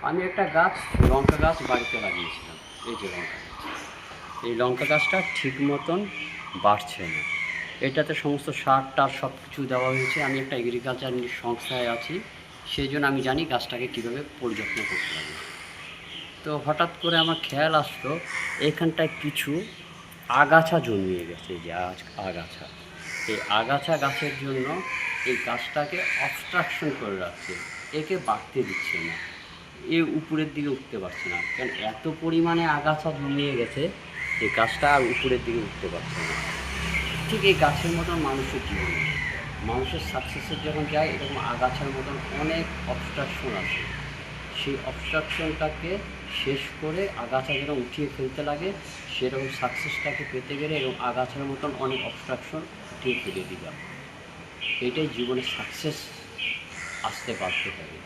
আমি একটা গাছ, লঙ্কা গাছ বাড়িতে লাগিয়েছিলাম। এই যে লঙ্কা গাছ, এই লঙ্কা গাছটা ঠিক মতন বাড়ছে না। এটাতে সমস্ত সার টার সব কিছু দেওয়া হয়েছে। আমি একটা এগ্রিকালচার সংস্থায় আছি, সেই জন্য আমি জানি গাছটাকে কীভাবে পরিযত্ন করতে হবে। তো হঠাৎ করে আমার খেয়াল আসলো, এখানটায় কিছু আগাছা জন্মিয়ে গেছে। এই যে আগাছা, এই আগাছা গাছের জন্য এই গাছটাকে অবস্ট্রাকশন করে রাখছে, একে বাড়তে দিচ্ছে না, এ উপরের দিকে উঠতে পারছে না। কারণ এত পরিমাণে আগাছা জমিয়ে গেছে যে গাছটা আর উপরের দিকে উঠতে পারছে না। ঠিক এই গাছের মতন মানুষের জীবনে, মানুষের সাকসেসের যখন যায়, এরকম আগাছার মতন অনেক অবস্ট্রাকশন আছে। সেই অবস্ট্রাকশনটাকে শেষ করে আগাছা যেন উঠিয়ে ফেলতে লাগে, সেরকম সাকসেসটাকে পেতে গেলে এরকম আগাছার মতন অনেক অবস্ট্রাকশন উঠিয়ে ফেলে দিলাম। এটাই জীবনে সাকসেস আসতে বাধ্য হবে।